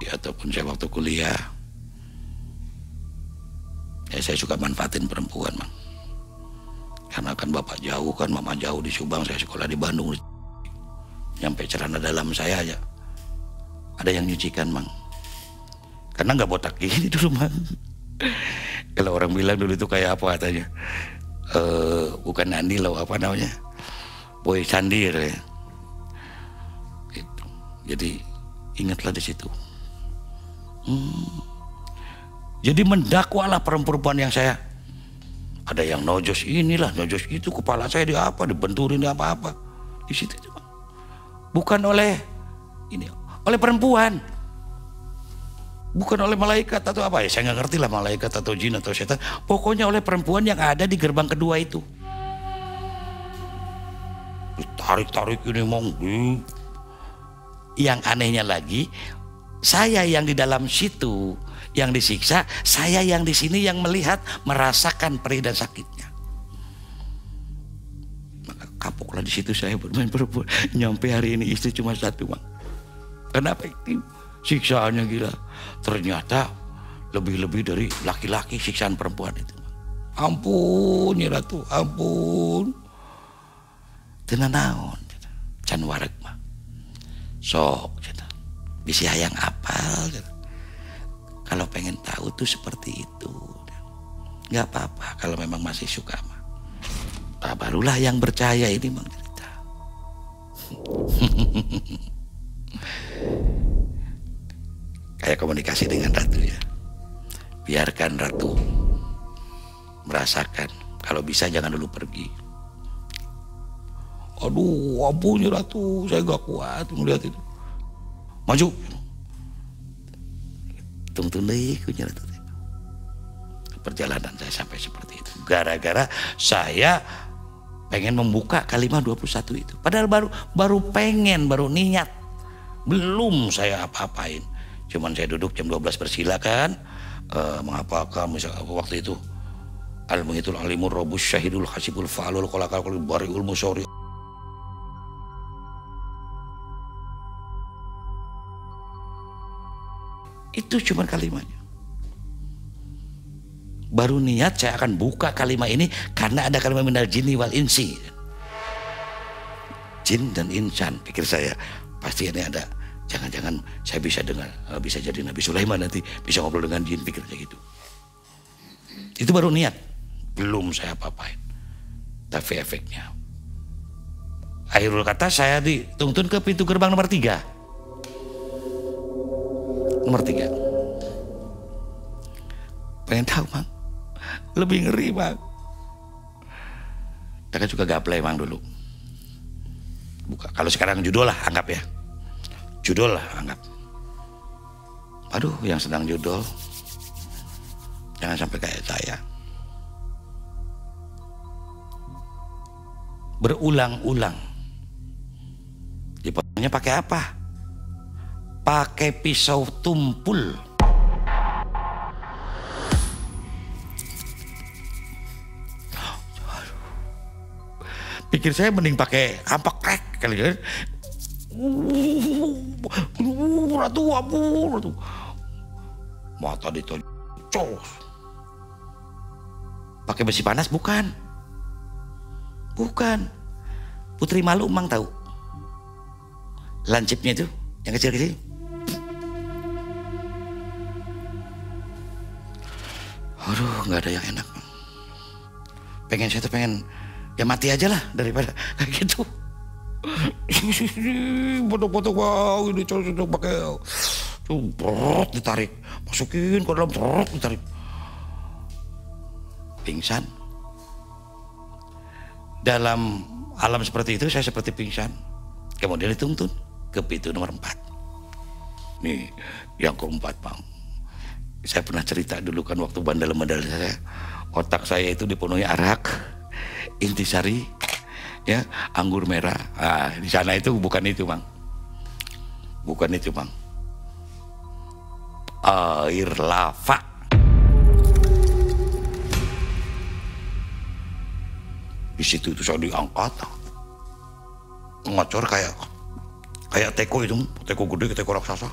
ataupun saya waktu kuliah ya saya suka manfaatin perempuan mang. Karena kan bapak jauh kan, mama jauh di Subang, saya sekolah di Bandung. Nyampe celana dalam saya aja ada yang nyucikan mang. Karena nggak botak gini dulu mang. Kalau orang bilang dulu itu kayak apa katanya, bukan Andi loh, apa namanya, Boy Sandir ya. Gitu. Jadi ingatlah di situ. Jadi mendakwalah perempuan yang saya. Ada yang nojos inilah, nojos itu, kepala saya di apa, dibenturin di apa-apa. Di situ cuma. Bukan oleh ini, oleh perempuan. Bukan oleh malaikat atau apa ya, saya nggak ngerti lah malaikat atau jin atau setan. Pokoknya oleh perempuan yang ada di gerbang kedua itu. Ditarik-tarik ini mau. Yang anehnya lagi, saya yang di dalam situ yang disiksa, saya yang di sini yang melihat, merasakan perih dan sakitnya. Maka kapoklah di situ saya bermain perempuan. Nyampe hari ini istri cuma satu bang. Kenapa itu? Siksaannya gila. Ternyata lebih-lebih dari laki-laki siksaan perempuan itu. Ampun ya Ratu, ampun. Tenan naon, can wareg mah. Sok, bisa hayang apal. Kalau pengen tahu tuh seperti itu, nggak apa-apa kalau memang masih suka mah. Nah, barulah yang percaya ini mencerita. Kayak komunikasi dengan Ratu ya. Biarkan Ratu merasakan. Kalau bisa jangan dulu pergi. Aduh, ampun ya Ratu, saya gak kuat melihat itu. Maju. Tunggu deh, perjalanan saya sampai seperti itu. Gara-gara saya pengen membuka kalimat 21 itu. Padahal baru pengen, baru niat. Belum saya apa-apain. Cuman saya duduk jam 12 bersilakan. Menghafalkan misalnya waktu itu. Al-Muhitul Alimur Robus Syahidul Hasibul Fa'alul Kolakal Bariul Musori. Itu cuma kalimatnya. Baru niat saya akan buka kalimat ini karena ada kalimat minal jinni wal insi. Jin dan insan, pikir saya pasti ini ada. Jangan-jangan saya bisa dengar, bisa jadi Nabi Sulaiman nanti bisa ngobrol dengan jin, pikir saya gitu. Itu baru niat, belum saya apa-apain. Tapi efeknya. Akhirul kata saya dituntun ke pintu gerbang nomor 3. Nomor 3. Pengen tahu Mang? Lebih ngeri Mang. Kita kan juga gaplay Mang dulu. Buka. Kalau sekarang judul lah anggap ya. Judul lah anggap. Aduh, yang sedang judul jangan sampai kayak saya. Berulang-ulang. Dipotongnya pakai apa? Pakai pisau tumpul. Pikir saya mending pakai ampak krek kali ya. Ratu ampun, ratu. Mata ditocos. Pakai besi panas bukan? Bukan. Putri malu Mang tahu. Lancipnya itu yang kecil-kecil. Aduh, nggak ada yang enak. Pengen saya tuh pengen ya mati aja lah daripada kayak gitu. Potong-potong wow, ini cocok pakai brot ditarik, masukin ke dalam brot ditarik. Pingsan. Dalam alam seperti itu saya seperti pingsan. Kemudian dituntun ke pintu nomor 4. Nih yang keempat Bang. Saya pernah cerita dulu kan waktu bandel-bandel saya, otak saya itu dipenuhi arak, intisari, ya, anggur merah. Nah, di sana itu bukan itu Bang. Bukan itu Bang. Air lava. Di situ itu saya diangkat, ngocor kayak teko itu, teko gede, teko raksasa.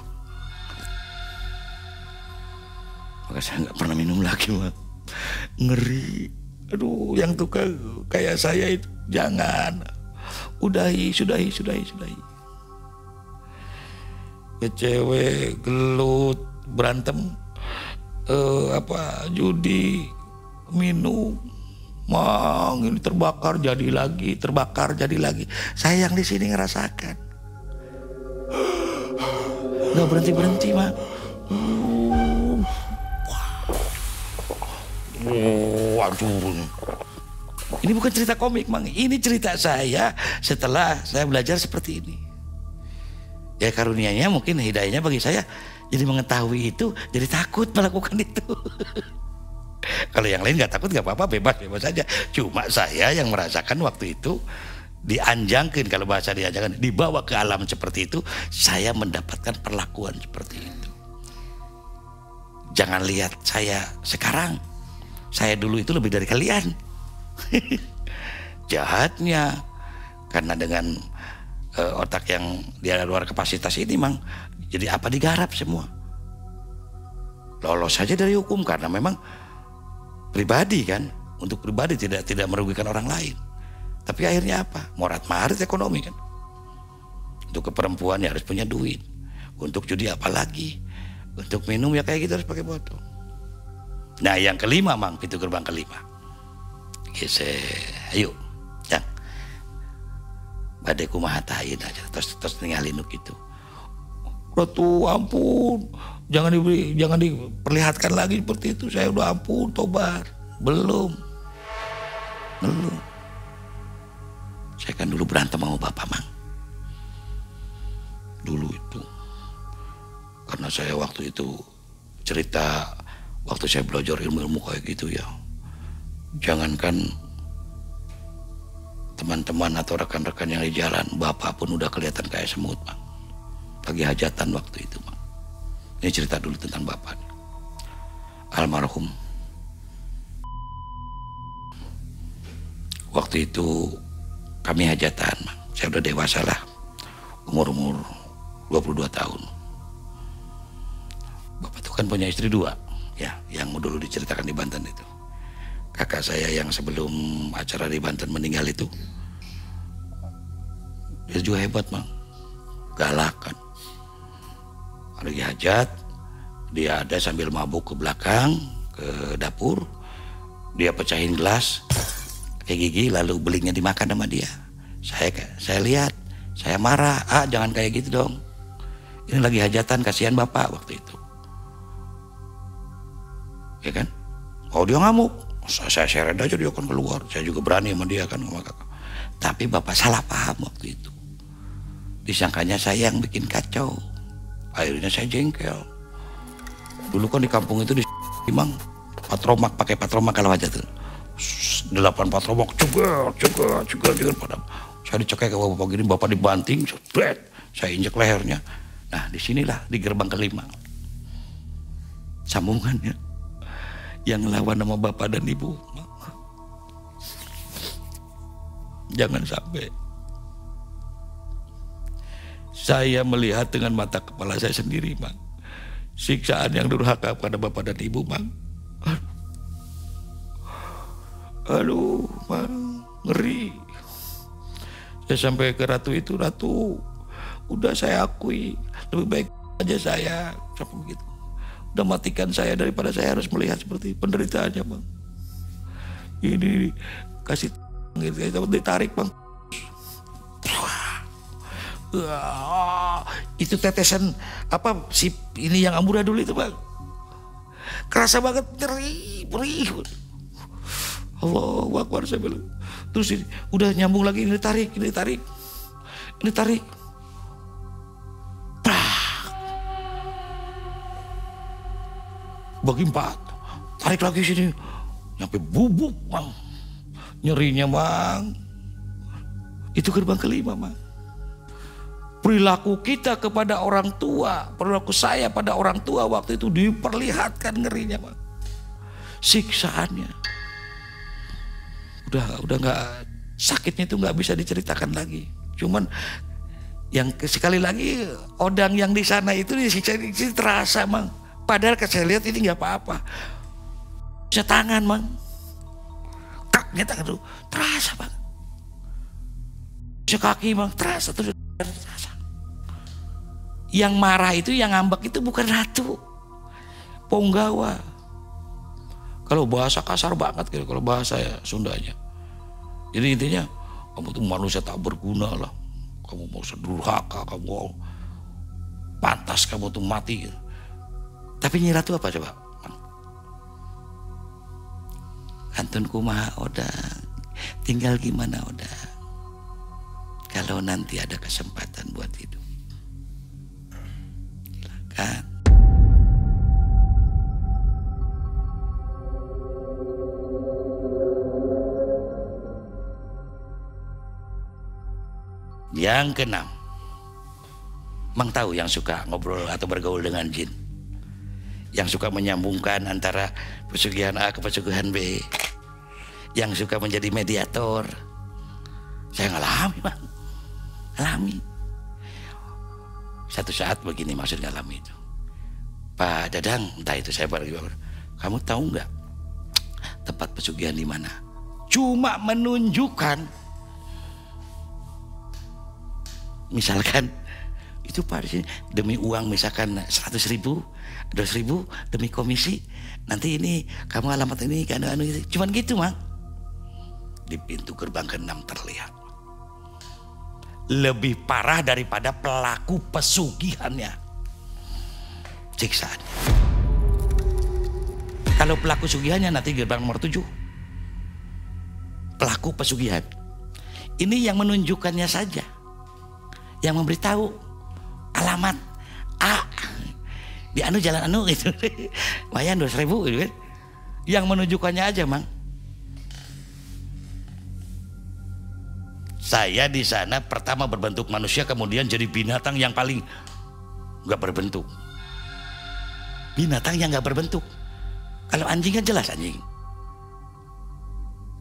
Maka saya nggak pernah minum lagi Bang. Ngeri. Aduh, yang tukang kayak saya itu jangan. Udahi. Ya cewek gelut, berantem, judi, minum, Mang ini terbakar jadi lagi. Saya yang di sini ngerasakan. Nggak berhenti Mang. Waduh. Ini bukan cerita komik Mang. Ini cerita saya setelah saya belajar seperti ini. Ya karunianya mungkin hidayahnya bagi saya jadi mengetahui itu, jadi takut melakukan itu. Kalau yang lain nggak takut nggak apa-apa, bebas saja. Cuma saya yang merasakan waktu itu dianjangkan, kalau bahasa dianjangkan, dibawa ke alam seperti itu, saya mendapatkan perlakuan seperti itu. Jangan lihat saya sekarang, saya dulu itu lebih dari kalian. Jahatnya karena dengan otak yang di luar kapasitas ini Mang, jadi apa digarap semua. Lolos saja dari hukum karena memang pribadi kan, untuk pribadi tidak merugikan orang lain. Tapi akhirnya apa? Morat marit ekonomi kan. Untuk ke perempuan ya harus punya duit. Untuk judi apalagi. Untuk minum ya kayak gitu harus pakai botol. Nah yang kelima Mang, pintu gerbang kelima. Ayo, Cang. Badai kumahatain aja, terus ninggalin gitu. Ratu ampun. Jangan diperlihatkan lagi seperti itu. Saya udah ampun, tobat. Belum. Saya kan dulu berantem sama bapak Mang. Dulu itu. Karena saya waktu itu cerita waktu saya belajar ilmu-ilmu kayak gitu ya. Jangankan teman-teman atau rekan-rekan yang di jalan, bapak pun udah kelihatan kayak semut Mang. Lagi hajatan waktu itu Mang. Ini cerita dulu tentang bapak. Almarhum. Waktu itu kami hajatan, Mang. Saya udah dewasa lah. Umur 22 tahun. Bapak itu kan punya istri 2, ya, yang dulu diceritakan di Banten itu. Kakak saya yang sebelum acara di Banten meninggal itu, dia juga hebat Mang. Galak kan. Lagi hajat, dia ada sambil mabuk ke belakang, ke dapur, dia pecahin gelas, kayak gigi, lalu belingnya dimakan sama dia. Saya lihat, saya marah, jangan kayak gitu dong. Ini lagi hajatan, kasihan bapak waktu itu. ya kan? Oh dia ngamuk, saya seret aja dia akan keluar. Saya juga berani sama dia kan, sama kakak. Tapi bapak salah paham waktu itu. Disangkanya saya yang bikin kacau. Akhirnya saya jengkel. Dulu kan di kampung itu di Mang patromak, pakai patromak kalau aja tuh. 8 patromak ceger pada. Saya dicekek ke bapak gini, bapak dibanting, spread. Saya injek lehernya. Nah disinilah di gerbang kelima sambungannya yang lawan sama bapak dan ibu. Jangan sampai saya melihat dengan mata kepala saya sendiri, Mang, siksaan yang durhaka pada bapak dan ibu, Mang. Aduh, Mang, ngeri. Saya sampai ke Ratu itu, Ratu, udah saya akui, lebih baik aja saya sampai begitu. Udah matikan saya daripada saya harus melihat seperti penderitaannya, Bang. Ini kasih gitu, ditarik, Bang. Itu tetesan apa sih ini yang amburadul itu, Bang. Kerasa banget, perih. Allahu Akbar, saya bilang. Terus ini, udah nyambung lagi, ini tarik. Bagi 4, tarik lagi sini, nyampe bubuk, Bang. Nyerinya, Bang. Itu gerbang kelima, Bang. Perilaku kita kepada orang tua, perilaku saya pada orang tua waktu itu diperlihatkan ngerinya, Bang. Siksaannya. Udah nggak, sakitnya itu nggak bisa diceritakan lagi. Cuman yang sekali lagi odang yang di sana itu disiksa terasa, Bang. Padahal saya lihat ini nggak apa-apa. Bisa tangan, Bang. Kaknya tangan tuh terasa, Bang. Bisa kaki, Bang, terasa terus. Yang marah itu, yang ngambek itu bukan Ratu, Ponggawa. Kalau bahasa kasar banget, kalau bahasa ya Sundanya. Jadi intinya, kamu tuh manusia tak berguna lah. Kamu mau sedurhaka, kamu mau pantas kamu tuh mati. Tapi Nyi Ratu apa coba? Kantun kumaha odang, tinggal gimana odang. Kalau nanti ada kesempatan buat hidup, silakan. Yang keenam, Mang tahu yang suka ngobrol atau bergaul dengan jin, yang suka menyambungkan antara pesugihan A ke pesugihan B, yang suka menjadi mediator. Saya ngalami, Bang, ngalami. Satu saat begini, maksud ngalami itu, Pak Dadang, entah itu saya baru, kamu tahu nggak tempat pesugihan di mana? Cuma menunjukkan, misalkan itu Pak di sini demi uang, misalkan 100.000, 200.000 demi komisi. Nanti ini kamu alamat ini kan, cuman gitu, Mang. Di pintu gerbang ke-6 terlihat. Lebih parah daripada pelaku pesugihannya, siksaannya. Kalau pelaku pesugihannya nanti gerbang nomor 7. Pelaku pesugihan. Ini yang menunjukkannya saja, yang memberitahu alamat A di anu jalan anu gitu. Lumayan 200.000 gitu kan. Yang menunjukkannya aja, Mang. Saya di sana pertama berbentuk manusia, kemudian jadi binatang yang paling nggak berbentuk. Binatang yang nggak berbentuk. Kalau anjing kan jelas anjing.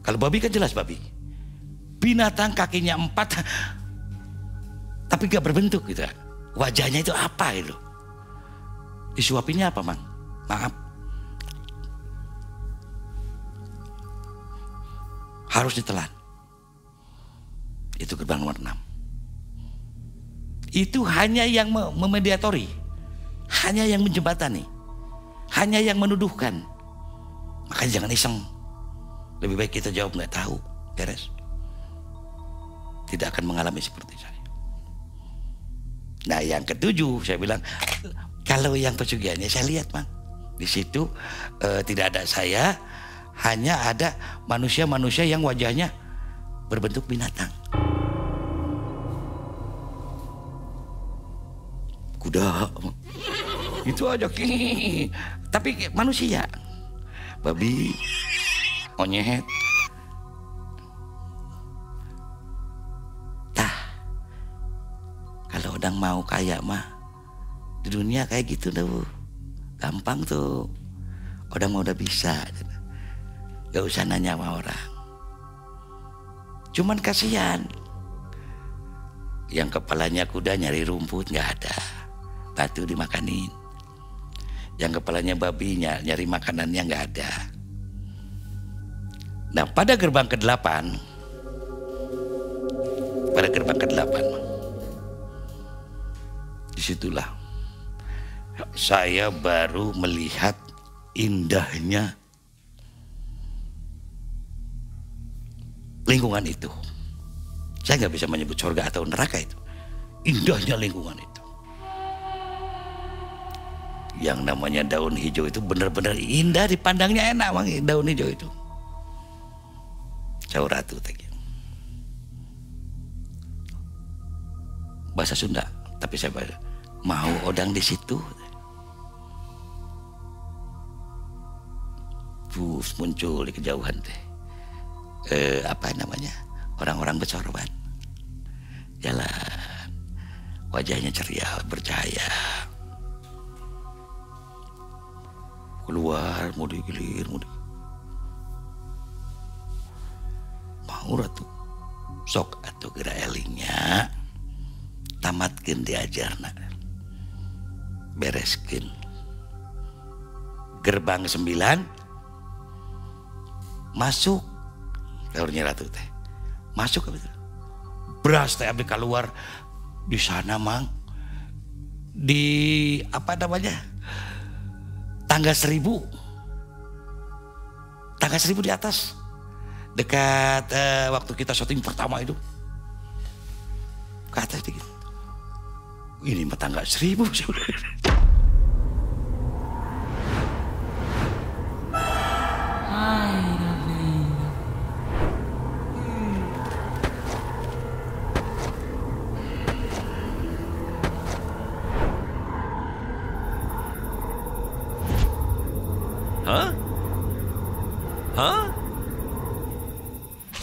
Kalau babi kan jelas babi. Binatang kakinya 4 tapi nggak berbentuk gitu. Wajahnya itu apa itu? Disuapinnya apa, Mang? Maaf. Harus ditelan. Itu gerbang nomor 6. Itu hanya yang memediatori, hanya yang menjembatani, hanya yang menuduhkan. Makanya jangan iseng. Lebih baik kita jawab nggak tahu, beres. Tidak akan mengalami seperti saya. Nah yang ketujuh saya bilang, kalau yang pesugihannya saya lihat, Mang, Di situ tidak ada saya, hanya ada manusia-manusia yang wajahnya berbentuk binatang. Kuda, itu aja, tapi manusia, babi, monyet. Tah, kalau orang mau kaya mah di dunia kayak gitu tuh, gampang tuh. Orang mau udah bisa, gak usah nanya sama orang. Cuman kasihan, yang kepalanya kuda nyari rumput nggak ada, batu dimakanin. Yang kepalanya babi nyari makanannya nggak ada. Nah pada gerbang ke-8, disitulah saya baru melihat indahnya lingkungan itu. Saya nggak bisa menyebut surga atau neraka itu. Indahnya lingkungan itu. Yang namanya daun hijau itu benar-benar indah, dipandangnya enak bang, daun hijau itu. Cauratu tadi. Bahasa Sunda, tapi saya mau odang di situ. Muncul di kejauhan teh. Apa namanya? Orang-orang bersorban. Jalan. Wajahnya ceria, bercahaya. Keluar, mau digilir, mau ratu. Sok atau gerak elingnya. Tamatkan diajarna. Bereskin. Gerbang 9. Masuk. Kaurnya ratu teh. Masuk ke situ. Beras teh abdi keluar di sana mang. Di apa namanya? Tangga 1000. Tangga 1000 di atas. Dekat waktu kita syuting pertama itu. Ke atas dikit. Ini mah tangga 1000 sudah. Hah?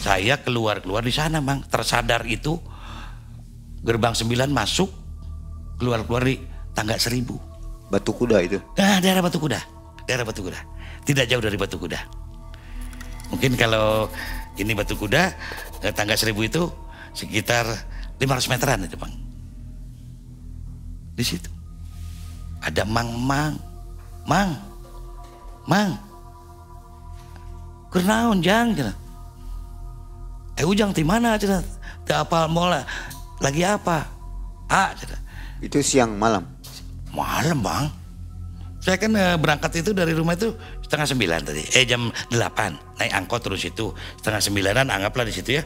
Saya keluar di sana, Mang. Tersadar itu gerbang 9 masuk, keluar di tangga 1000. Batu Kuda itu? Nah, daerah Batu Kuda. Tidak jauh dari Batu Kuda. Mungkin kalau ini Batu Kuda, tangga 1000 itu sekitar 500 meteran itu, Bang. Di situ ada Mang. Kenaon jang cina. Ujang di mana cina? Teu apal mola. Lagi apa? Cina. Itu siang malam. Malam, Bang. Saya kan berangkat itu dari rumah itu setengah 9 tadi. Jam 8 naik angkot terus itu setengah 9-an, anggaplah di situ ya.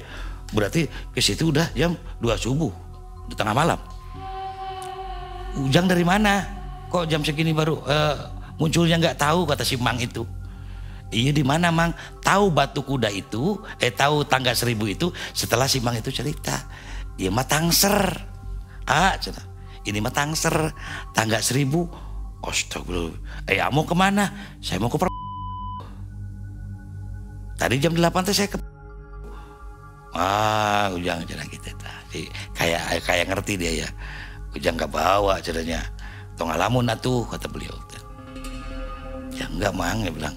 Berarti ke situ udah jam 2 subuh, di tengah malam. Ujang dari mana? Kok jam segini baru munculnya nggak tahu, kata si Mang itu. Iya di mana, Mang? Tahu Batu Kuda itu, tahu tangga 1000 itu setelah si Mang itu cerita. Iya mah Tangser. Cina. Ini mah Tangser, tangga 1000. Astagfirullah. Mau kemana? Saya mau ke tadi jam 8 teh saya ke Ujang cina gitu tadi. Kayak ngerti dia ya. Ujang gak bawa ceranya. Tong ngalamun atuh, kata beliau. Ya enggak, Mang, dia bilang.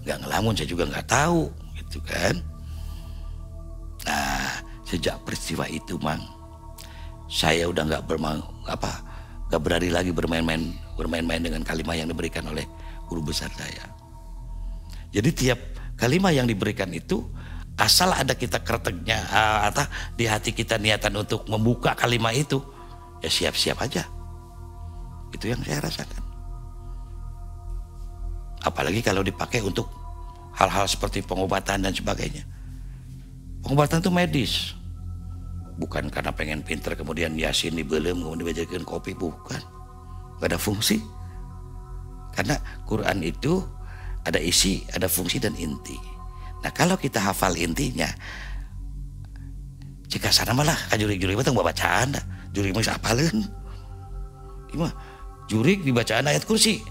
Gak ngelamun, saya juga nggak tahu, gitu kan. Nah, sejak peristiwa itu, Mang, saya udah nggak berani lagi bermain-main dengan kalimat yang diberikan oleh guru besar saya. Jadi tiap kalimat yang diberikan itu, asal ada kita kreteknya, di hati kita niatan untuk membuka kalimat itu, ya siap-siap aja. Itu yang saya rasakan. Apalagi kalau dipakai untuk hal-hal seperti pengobatan dan sebagainya. Pengobatan itu medis. Bukan karena pengen pinter kemudian yasin dibelem, kemudian dibajakan kopi, bukan. Gak ada fungsi. Karena Quran itu ada isi, ada fungsi dan inti. Nah kalau kita hafal intinya, jika sana malah jurig-jurig itu nggak bacaan, jurig mah hafalin. Gimana? Jurig dibacaan ayat kursi,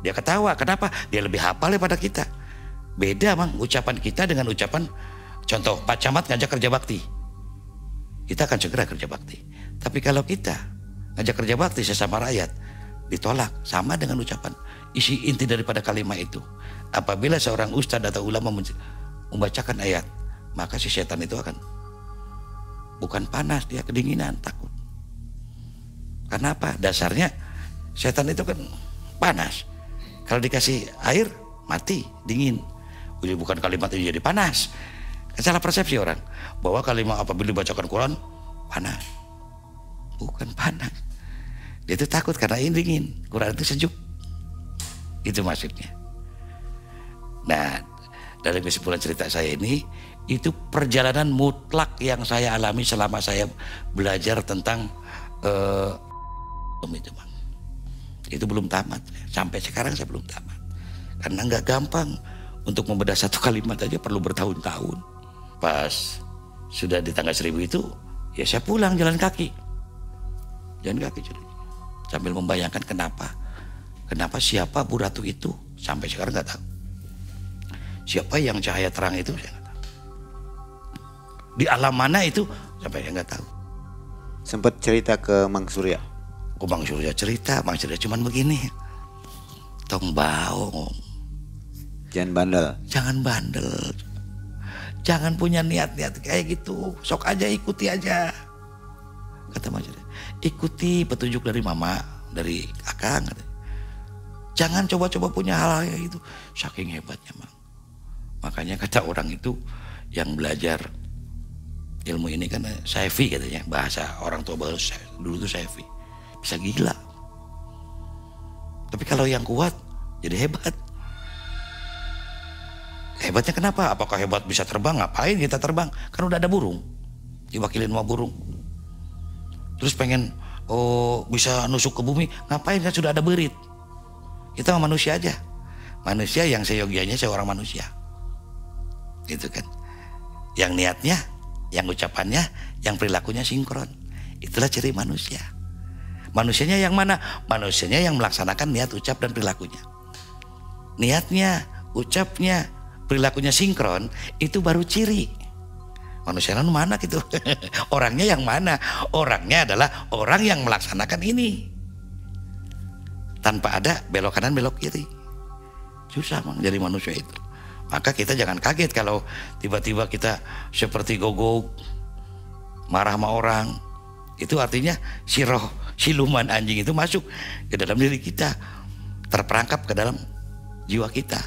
dia ketawa. Kenapa? Dia lebih hafal daripada kita. Beda mang ucapan kita dengan ucapan, contoh Pak Camat ngajak kerja bakti, kita akan segera kerja bakti. Tapi kalau kita ngajak kerja bakti sesama rakyat, ditolak. Sama dengan ucapan, isi inti daripada kalimat itu. Apabila seorang ustadz atau ulama membacakan ayat, maka si setan itu akan bukan panas, dia kedinginan, takut. Karena apa? Dasarnya setan itu kan panas. Kalau dikasih air mati, dingin. Jadi bukan kalimat itu jadi panas. Kan salah persepsi orang bahwa kalimat apabila dibacakan Quran panas. Bukan panas. Dia itu takut karena ini dingin. Quran itu sejuk. Itu maksudnya. Nah, dari kesimpulan cerita saya ini, itu perjalanan mutlak yang saya alami selama saya belajar tentang itu bang. Itu belum tamat. Sampai sekarang saya belum tamat. Karena nggak gampang untuk membedah satu kalimat aja perlu bertahun-tahun. Pas sudah di tanggal 1000 itu, ya saya pulang jalan kaki. Jalan kaki sambil membayangkan kenapa siapa Bu Ratu itu, sampai sekarang nggak tahu. Siapa yang cahaya terang itu saya nggak tahu. Di alam mana itu sampai saya nggak tahu. Sempat cerita ke Mang Surya. Bang Surya cerita, Bang Surya cuman begini, tong baong, jangan bandel, jangan punya niat-niat kayak gitu, sok aja ikuti aja, kata Bang Surya, ikuti petunjuk dari mama, dari akang, jangan coba-coba punya hal-hal kayak gitu, saking hebatnya Bang. Makanya kata orang itu yang belajar ilmu ini kan saifi katanya, bahasa orang tua bahasa dulu tuh saifi. Bisa gila. Tapi kalau yang kuat jadi hebat. Hebatnya kenapa? Apakah hebat bisa terbang? Ngapain kita terbang? Kan udah ada burung. Diwakilin sama burung. Terus pengen bisa nusuk ke bumi, ngapain? Kan sudah ada berit. Kita sama manusia aja. Manusia yang seyogianya seorang manusia. Gitu kan. Yang niatnya, yang ucapannya, yang perilakunya sinkron. Itulah ciri manusia. Manusianya yang mana? Manusianya yang melaksanakan niat, ucap, dan perilakunya. Niatnya, ucapnya, perilakunya sinkron, itu baru ciri. Manusianya mana gitu? Orangnya yang mana? Orangnya adalah orang yang melaksanakan ini. Tanpa ada belok kanan, belok kiri. Susah Bang jadi manusia itu. Maka kita jangan kaget kalau tiba-tiba kita seperti gogok, marah sama orang. Itu artinya si roh siluman anjing itu masuk ke dalam diri kita, terperangkap ke dalam jiwa kita,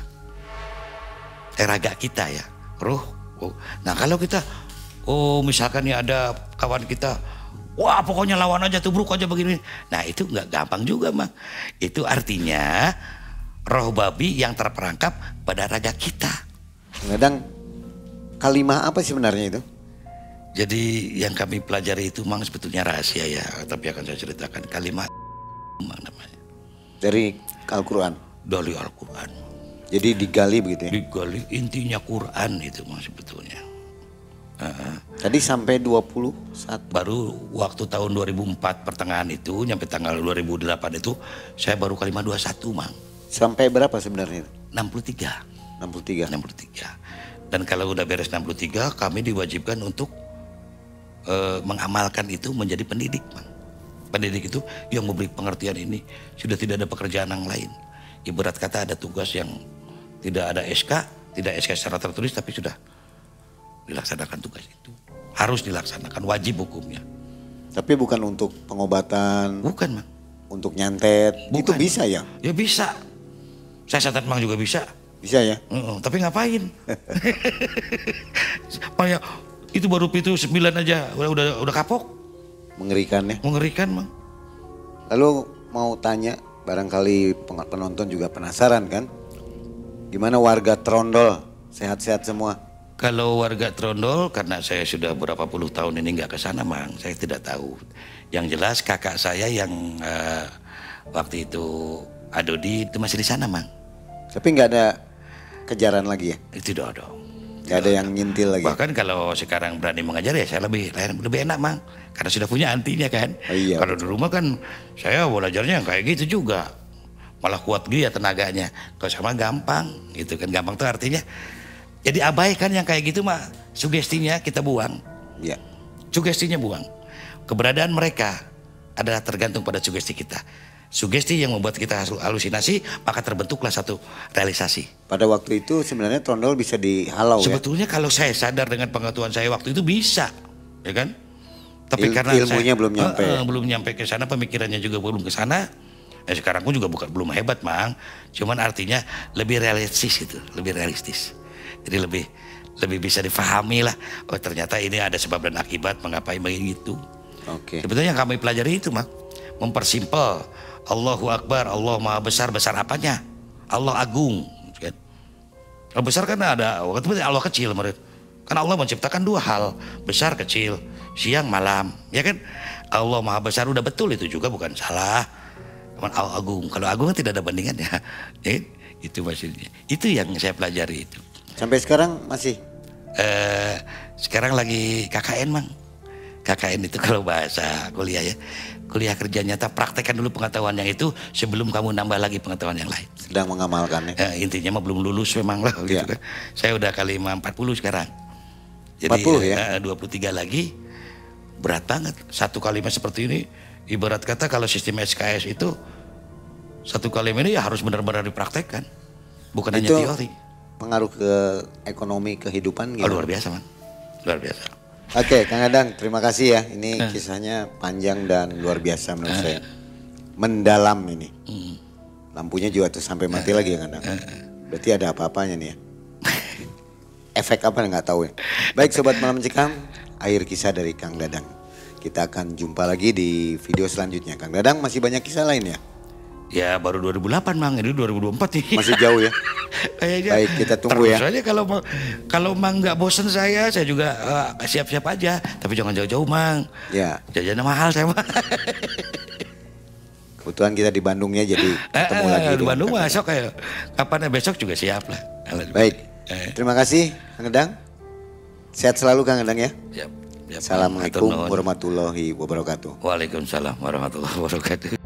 raga kita ya, roh. Nah kalau kita, misalkan ya ada kawan kita, wah pokoknya lawan aja, tubruk aja begini. Nah itu nggak gampang juga Bang. Itu artinya roh babi yang terperangkap pada raga kita. Kadang kalimat apa sih sebenarnya itu? Jadi yang kami pelajari itu Mang sebetulnya rahasia ya, tapi akan saya ceritakan. Kalimat namanya. Dari Al-Quran? Dari Al-Quran. Jadi digali begitu ya? Digali, intinya Quran itu Mang sebetulnya. Tadi sampai 21? Baru waktu tahun 2004 pertengahan itu, nyampe tanggal 2008 itu, saya baru kalimat 21 Mang. Sampai berapa sebenarnya? 63. 63. Dan kalau udah beres 63, kami diwajibkan untuk mengamalkan itu menjadi pendidik Bang. Pendidik itu yang memberi pengertian ini, sudah tidak ada pekerjaan yang lain. Ibarat kata ada tugas yang tidak ada SK, tidak SK secara tertulis, tapi sudah dilaksanakan tugas itu. Harus dilaksanakan, wajib hukumnya. Tapi bukan untuk pengobatan. Bukan Bang. Untuk nyantet, bukan. Itu bisa ya? Ya bisa. Saya santet Bang juga bisa. Bisa ya? Tapi ngapain? Kayak itu baru pintu 9 aja udah kapok. Mengerikan ya? Mengerikan Bang. Lalu mau tanya, barangkali penonton juga penasaran kan? Gimana warga Trondol? Sehat-sehat semua? Kalau warga Trondol, karena saya sudah berapa puluh tahun ini nggak ke sana Bang, saya tidak tahu. Yang jelas kakak saya yang waktu itu Dodi itu masih di sana, Mang. Tapi nggak ada kejaran lagi ya? Itu dong. Nggak ada yang ngintil lagi? Bahkan kalau sekarang berani mengajar ya saya lebih enak, Mang. Karena sudah punya antinya kan. Oh, iya, Kalau di rumah kan saya belajarnya kayak gitu juga. Malah kuat dia tenaganya. Kalau sama gampang gitu kan. Gampang tuh artinya jadi abaikan yang kayak gitu mah, sugestinya kita buang. Ya. Sugestinya buang. Keberadaan mereka adalah tergantung pada sugesti kita. Sugesti yang membuat kita halusinasi, maka terbentuklah satu realisasi. Pada waktu itu sebenarnya trondol bisa dihalau Sebetulnya kalau saya sadar dengan pengetahuan saya waktu itu bisa, ya kan? Tapi karena ilmunya belum nyampe. Belum nyampe ke sana, pemikirannya juga belum ke sana. Sekarang pun juga belum hebat, Mang. Cuman artinya lebih realistis itu, lebih realistis. Jadi lebih bisa difahami lah. Oh ternyata ini ada sebab dan akibat mengapa begitu. Oke. Sebetulnya yang kami pelajari itu, Mang, mempersimpel. Allahu Akbar, Allah Maha Besar. Besar apanya? Allah Agung. Allah besar kan ada, Allah kecil menurut. Karena Allah menciptakan dua hal, besar kecil, siang malam, ya kan? Allah Maha Besar udah betul itu juga bukan salah. Allah Agung, kalau Agung kan tidak ada bandingannya. Ya, itu maksudnya. Itu yang saya pelajari itu. Sampai sekarang masih? Sekarang lagi KKN, Mang. KKN itu kalau bahasa kuliah ya, kuliah kerja nyata, praktekkan dulu pengetahuan yang itu sebelum kamu nambah lagi pengetahuan yang lain. Sedang mengamalkannya. Intinya mah belum lulus memang lah gitu kan. Saya udah kali 40 sekarang. Jadi 40 ya? 23 lagi berat banget. Satu kalimat seperti ini ibarat kata kalau sistem SKS itu satu kalimat ini ya harus benar-benar dipraktekkan. Bukan hanya teori. Pengaruh ke ekonomi kehidupan gitu. Luar biasa, Man. Luar biasa. Oke, Kang Dadang, terima kasih ya. Ini kisahnya panjang dan luar biasa menurut saya. Mendalam ini. Lampunya juga tuh sampai mati lagi ya, Kang Dadang. Berarti ada apa-apanya nih ya. Efek apa nggak tahu ya. Baik Sobat Malam Mencekam, akhir kisah dari Kang Dadang. Kita akan jumpa lagi di video selanjutnya. Kang Dadang masih banyak kisah lain ya? Ya baru 2008, Mang, ini 2024 nih. Masih jauh ya? Baik, kita tunggu ya. Terus aja kalau Mang nggak bosen saya juga siap-siap aja. Tapi jangan jauh-jauh, Mang. Ya. Jajannya mahal saya, Mang. Kebetulan kita di Bandungnya jadi ketemu lagi. Di Bandung masuk kayak kapan besok juga siap lah. Baik, terima kasih Kang Dadang. Sehat selalu Kang Dadang ya. Siap. Assalamualaikum warahmatullahi wabarakatuh. Waalaikumsalam warahmatullahi wabarakatuh.